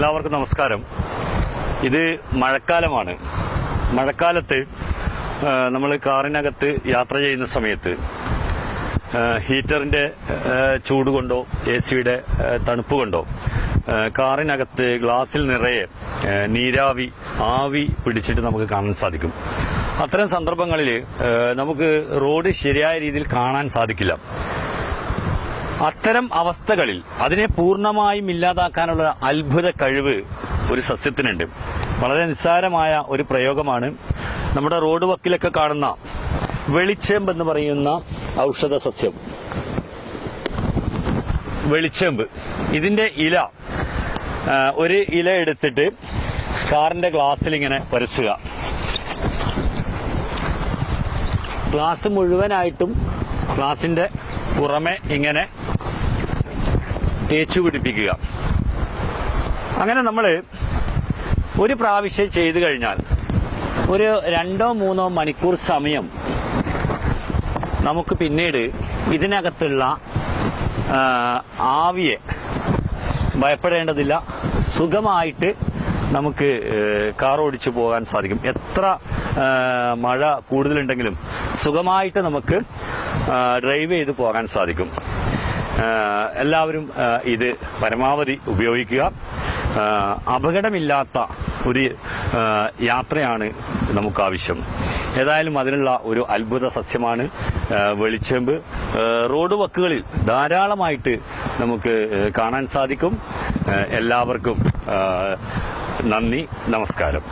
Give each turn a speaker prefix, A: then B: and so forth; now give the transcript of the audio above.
A: എല്ലാവർക്കും നമസ്കാരം. ഇത് മഴക്കാലമാണ്. മഴക്കാലത്ത് നമ്മൾ കാറിനകത്ത് യാത്ര ചെയ്യുന്ന സമയത്ത് ഹീറ്ററിന്റെ ചൂട് കൊണ്ടോ AC-യുടെ തണുപ്പ് കൊണ്ടോ കാറിനകത്ത് ഗ്ലാസിൽ നിറയെ നീരാവി ആവി പിടിച്ചിട്ട് നമുക്ക് കാണാൻ സാധിക്കും. അത്തരം സന്ദർഭങ്ങളിൽ നമുക്ക് റോഡ് ശരിയായ രീതിയിൽ കാണാൻ സാധിക്കില്ല. അത്തരം അവസ്ഥകളിൽ അതിനെ പൂർണ്ണമായും ഇല്ലാതാക്കാനുള്ള അത്ഭുത കഴിവ് ഒരു സസ്യത്തിനുണ്ട്. വളരെ നിസ്സാരമായ ഒരു പ്രയോഗമാണ് നമ്മുടെ റോഡ് വക്കിലൊക്കെ കാണുന്ന വെളിച്ചേമ്പ് എന്ന് പറയുന്ന ഔഷധ സസ്യം. വെളിച്ചേമ്പ്, ഇതിന്റെ ഇല, ഒരു ഇല എടുത്തിട്ട് കാറിന്റെ ഗ്ലാസ്സിൽ ഇങ്ങനെ പരസുക. ഗ്ലാസ് മുഴുവനായിട്ടും ഗ്ലാസിന്റെ പുറമെ ഇങ്ങനെ തേച്ചു പിടിപ്പിക്കുക. അങ്ങനെ നമ്മൾ ഒരു പ്രാവശ്യം ചെയ്തു കഴിഞ്ഞാൽ ഒരു 2-3 മണിക്കൂർ സമയം നമുക്ക് പിന്നീട് ഇതിനകത്തുള്ള ആവിയെ ഭയപ്പെടേണ്ടതില്ല. സുഖമായിട്ട് നമുക്ക് കാർ ഓടിച്ചു പോകാൻ സാധിക്കും. എത്ര മഴ കൂടുതലുണ്ടെങ്കിലും സുഖമായിട്ട് നമുക്ക് ഡ്രൈവ് ചെയ്ത് പോകാൻ സാധിക്കും. എല്ലാവരും ഇത് പരമാവധി ഉപയോഗിക്കുക. അപകടമില്ലാത്ത ഒരു യാത്രയാണ് നമുക്ക് ആവശ്യം. ഏതായാലും അതിനുള്ള ഒരു അത്ഭുത സസ്യമാണ് വെളിച്ചേമ്പ്. റോഡ് വക്കുകളിൽ ധാരാളമായിട്ട് നമുക്ക് കാണാൻ സാധിക്കും. എല്ലാവർക്കും നന്ദി, നമസ്കാരം.